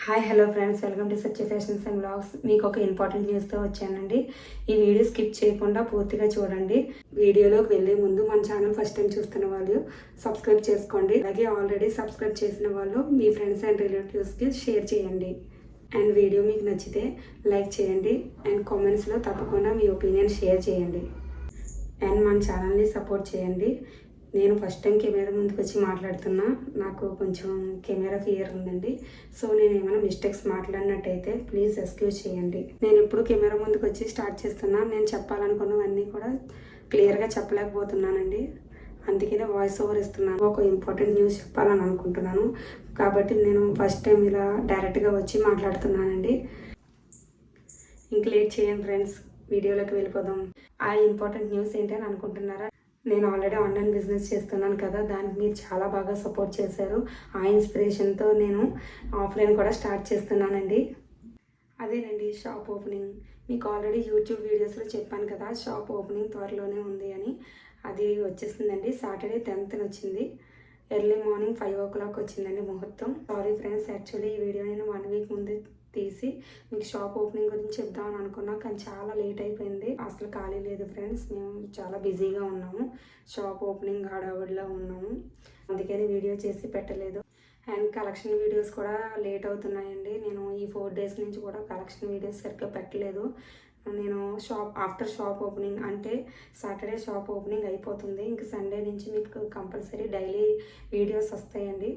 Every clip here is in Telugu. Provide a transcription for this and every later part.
Hi hello friends, welcome to Satya fashions and blogs. మీకు ఒక ఇంపార్టెంట్ న్యూస్తో వచ్చానండి. ఈ వీడియో స్కిప్ చేయకుండా పూర్తిగా చూడండి. వీడియోలోకి వెళ్ళే ముందు మన ఛానల్ ఫస్ట్ టైం చూస్తున్న వాళ్ళు సబ్స్క్రైబ్ చేసుకోండి. అలాగే ఆల్రెడీ సబ్స్క్రైబ్ చేసిన వాళ్ళు మీ ఫ్రెండ్స్ అండ్ రిలేటివ్స్కి షేర్ చేయండి. అండ్ వీడియో మీకు నచ్చితే లైక్ చేయండి అండ్ కామెంట్స్లో తప్పకుండా మీ ఒపీనియన్ షేర్ చేయండి. అండ్ మన ఛానల్ని సపోర్ట్ చేయండి. నేను ఫస్ట్ టైం కెమెరా ముందుకు వచ్చి మాట్లాడుతున్నా. నాకు కొంచెం కెమెరా ఫియర్ ఉందండి. సో నేను ఏమైనా మిస్టేక్స్ మాట్లాడినట్టయితే ప్లీజ్ ఎక్స్క్యూజ్ చేయండి. నేను ఎప్పుడు కెమెరా ముందుకు వచ్చి స్టార్ట్ చేస్తున్నా. నేను చెప్పాలనుకున్నవన్నీ కూడా క్లియర్గా చెప్పలేకపోతున్నానండి. అందుకనే వాయిస్ ఓవర్ ఇస్తున్నాను. ఒక ఇంపార్టెంట్ న్యూస్ చెప్పాలని అనుకుంటున్నాను కాబట్టి నేను ఫస్ట్ టైం ఇలా డైరెక్ట్గా వచ్చి మాట్లాడుతున్నానండి. ఇంక లేట్ చేయండి ఫ్రెండ్స్, వీడియోలోకి వెళ్ళిపోదాం. ఆ ఇంపార్టెంట్ న్యూస్ ఏంటని అనుకుంటున్నారా? నేను ఆల్రెడీ ఆన్లైన్ బిజినెస్ చేస్తున్నాను కదా, దానికి మీరు చాలా బాగా సపోర్ట్ చేశారు. ఆ ఇన్స్పిరేషన్తో నేను ఆఫ్లైన్ కూడా స్టార్ట్ చేస్తున్నానండి. అదేనండి, షాప్ ఓపెనింగ్. మీకు ఆల్రెడీ యూట్యూబ్ వీడియోస్లో చెప్పాను కదా, షాప్ ఓపెనింగ్ త్వరలోనే ఉంది అని. అది వచ్చేసిందండి. సాటర్డే 10th వచ్చింది. ఎర్లీ మార్నింగ్ 5 o'clock వచ్చిందండి ముహూర్తం. సారీ ఫ్రెండ్స్, యాక్చువల్లీ ఈ వీడియో నేను 1 week ముందే తీసి మీకు షాప్ ఓపెనింగ్ గురించి చెప్దామని అనుకున్నా, కానీ చాలా లేట్ అయిపోయింది. అసలు ఖాళీ లేదు ఫ్రెండ్స్, మేము చాలా బిజీగా ఉన్నాము. షాప్ ఓపెనింగ్ హడావుడిలో ఉన్నాము, అందుకని వీడియో చేసి పెట్టలేదు. అండ్ కలెక్షన్ వీడియోస్ కూడా లేట్ అవుతున్నాయండి. నేను ఈ 4 days నుంచి కూడా కలెక్షన్ వీడియోస్ సరిగ్గా పెట్టలేదు. నేను ఆఫ్టర్ షాప్ ఓపెనింగ్ అంటే సాటర్డే షాప్ ఓపెనింగ్ అయిపోతుంది. ఇంక సండే నుంచి మీకు కంపల్సరీ డైలీ వీడియోస్ వస్తాయండి.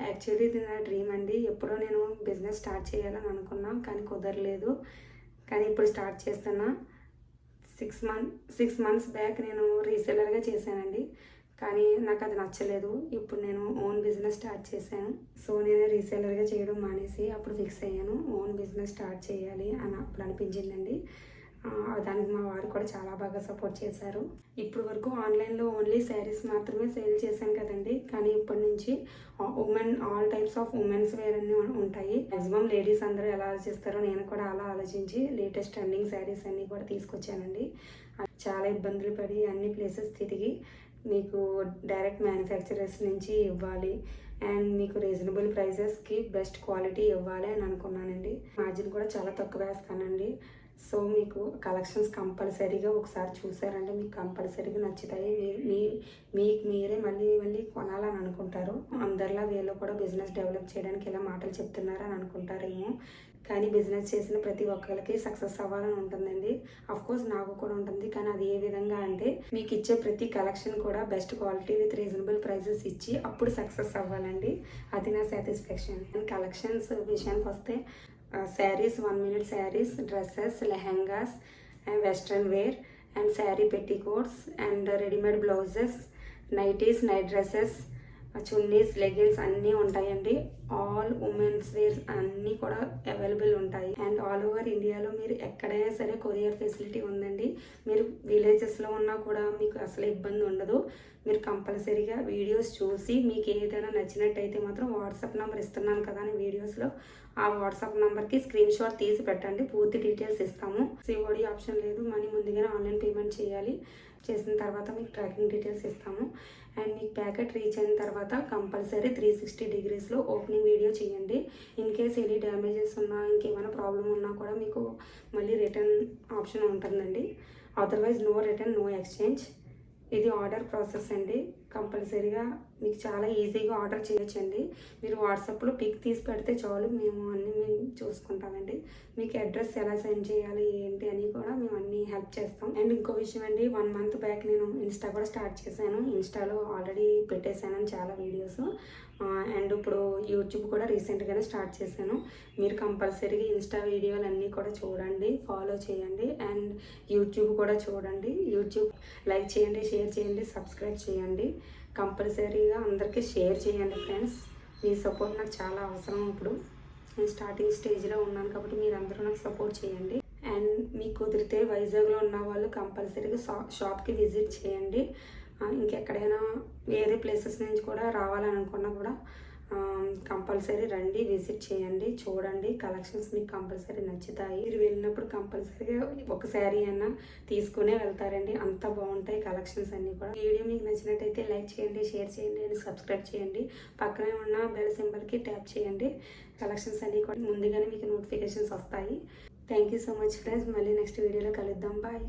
యాక్చువల్లీ ఇది నా డ్రీమ్ అండి. ఎప్పుడో నేను బిజినెస్ స్టార్ట్ చేయాలని అనుకున్నా, కానీ కుదరలేదు. కానీ ఇప్పుడు స్టార్ట్ చేస్తున్నా. 6 months బ్యాక్ నేను రీసెలర్గా చేశానండి, కానీ నాకు అది నచ్చలేదు. ఇప్పుడు నేను ఓన్ బిజినెస్ స్టార్ట్ చేశాను. సో నేను రీసెలర్గా చేయడం మానేసి అప్పుడు ఫిక్స్ అయ్యాను, ఓన్ బిజినెస్ స్టార్ట్ చేయాలి అని అప్పుడు అనిపించిందండి. దానికి మా వారు కూడా చాలా బాగా సపోర్ట్ చేశారు. ఇప్పుడు వరకు ఆన్లైన్లో ఓన్లీ శారీస్ మాత్రమే సేల్ చేశాను కదండి, కానీ ఇప్పటి నుంచి all types of womens wear అన్నీ ఉంటాయి. మ్యాక్సిమం లేడీస్ అందరూ ఎలా ఆలోచిస్తారో నేను కూడా అలా ఆలోచించి లేటెస్ట్ ట్రెండింగ్ శారీస్ అన్నీ కూడా తీసుకొచ్చానండి. చాలా ఇబ్బందులు పడి అన్ని ప్లేసెస్ తిరిగి మీకు డైరెక్ట్ మ్యానుఫ్యాక్చరర్స్ నుంచి ఇవ్వాలి అండ్ మీకు రీజనబుల్ ప్రైజెస్కి బెస్ట్ క్వాలిటీ ఇవ్వాలి అని అనుకున్నానండి. మార్జిన్ కూడా చాలా తక్కువ వేస్తానండి. సో మీకు కలెక్షన్స్ కంపల్సరీగా ఒకసారి చూసారంటే మీకు కంపల్సరీగా నచ్చుతాయి. మీకు మీరే మళ్ళీ మళ్ళీ కొనాలని అనుకుంటారు. అందరిలా వీళ్ళు కూడా బిజినెస్ డెవలప్ చేయడానికి ఇలా మాటలు చెప్తున్నారని అనుకుంటారేమో, కానీ బిజినెస్ చేసిన ప్రతి ఒక్కరికి సక్సెస్ అవ్వాలని ఉంటుందండి. కోర్స్ నాకు కూడా ఉంటుంది, కానీ అది ఏ విధంగా అంటే మీకు ఇచ్చే ప్రతి కలెక్షన్ కూడా best quality with reasonable prices ఇచ్చి అప్పుడు సక్సెస్ అవ్వాలండి. అది నా సాటిస్ఫాక్షన్. అండ్ కలెక్షన్స్ విషయానికి వస్తే saris, 1 minute saris, dresses, lehengas and western wear and sari petticoats and readymade blouses, nighties, night dresses, chunnis, leggings అన్నీ ఉంటాయండి. ఆల్ ఉమెన్స్ వేర్స్ అన్నీ కూడా అవైలబుల్ ఉంటాయి. అండ్ ఆల్ ఓవర్ ఇండియాలో మీరు ఎక్కడైనా సరే కొరియర్ ఫెసిలిటీ ఉందండి. మీరు విలేజెస్లో ఉన్నా కూడా మీకు అసలు ఇబ్బంది ఉండదు. మీరు కంపల్సరీగా వీడియోస్ చూసి మీకు ఏదైనా నచ్చినట్టయితే మాత్రం వాట్సాప్ నెంబర్ ఇస్తున్నాను కదా అని వీడియోస్లో, ఆ వాట్సాప్ నెంబర్కి స్క్రీన్ షాట్ తీసి పెట్టండి. పూర్తి డీటెయిల్స్ ఇస్తాము. సిఓడి ఆప్షన్ లేదు, మనీ ముందుగానే ఆన్లైన్ పేమెంట్ చేయాలి. చేసిన తర్వాత మీకు ట్రాకింగ్ డీటెయిల్స్ ఇస్తాము. అండ్ మీకు ప్యాకెట్ రీచ్ అయిన తర్వాత కంపల్సరీ 360 degreesలో ఓపెనింగ్ వీడియో చేయండి. ఇన్ కేస్ ఎనీ డ్యామేజెస్ ఉన్నా, ఇంకేమైనా ప్రాబ్లం ఉన్నా కూడా మీకు మళ్ళీ రిటర్న్ ఆప్షన్ ఉంటుందండి. Otherwise no return, no exchange. ఇది ఆర్డర్ ప్రాసెస్ అండి. కంపల్సరీగా మీకు చాలా ఈజీగా ఆర్డర్ చేయొచ్చండి. మీరు వాట్సాప్లో పిక్ తీసి పెడితే చాలు, మేము చూసుకుంటామండి. మీకు అడ్రస్ ఎలా సెండ్ చేయాలి ఏంటి అని కూడా మేము అన్నీ హెల్ప్ చేస్తాం. అండ్ ఇంకో విషయం అండి, 1 month బ్యాక్ నేను ఇన్స్టా కూడా స్టార్ట్ చేశాను. ఇన్స్టాలో ఆల్రెడీ పెట్టేశాను చాలా వీడియోస్. అండ్ ఇప్పుడు యూట్యూబ్ కూడా రీసెంట్గానే స్టార్ట్ చేశాను. మీరు కంపల్సరీగా ఇన్స్టా వీడియోలు అన్నీ కూడా చూడండి, ఫాలో చేయండి. అండ్ యూట్యూబ్ కూడా చూడండి. యూట్యూబ్ లైక్ చేయండి, షేర్ చేయండి, సబ్స్క్రైబ్ చేయండి. కంపల్సరీగా అందరికీ షేర్ చేయండి ఫ్రెండ్స్. మీ సపోర్ట్ నాకు చాలా అవసరం. ఇప్పుడు నేను స్టార్టింగ్ స్టేజ్లో ఉన్నాను కాబట్టి మీరు అందరూ నాకు సపోర్ట్ చేయండి. అండ్ మీకు కుదిరితే వైజాగ్లో ఉన్న వాళ్ళు కంపల్సరీగా షాప్కి విజిట్ చేయండి. ఇంకెక్కడైనా వేరే ప్లేసెస్ నుంచి కూడా రావాలని అనుకున్నా కూడా కంపల్సరీ రండి, విజిట్ చేయండి, చూడండి. కలెక్షన్స్ మీకు కంపల్సరీ నచ్చుతాయి. మీరు వెళ్ళినప్పుడు కంపల్సరీగా ఒక శారీ అన్నా తీసుకునే వెళ్తారండి. అంత బాగుంటాయి కలెక్షన్స్ అన్నీ కూడా. వీడియో మీకు నచ్చినట్టయితే లైక్ చేయండి, షేర్ చేయండి అండ్ సబ్స్క్రైబ్ చేయండి. పక్కనే ఉన్న బెల్ సింబల్కి ట్యాప్ చేయండి. కలెక్షన్స్ అన్నీ కూడా ముందుగానే మీకు నోటిఫికేషన్స్ వస్తాయి. Thank you so much friends. మళ్ళీ నెక్స్ట్ వీడియోలో కలుద్దాం. బాయ్.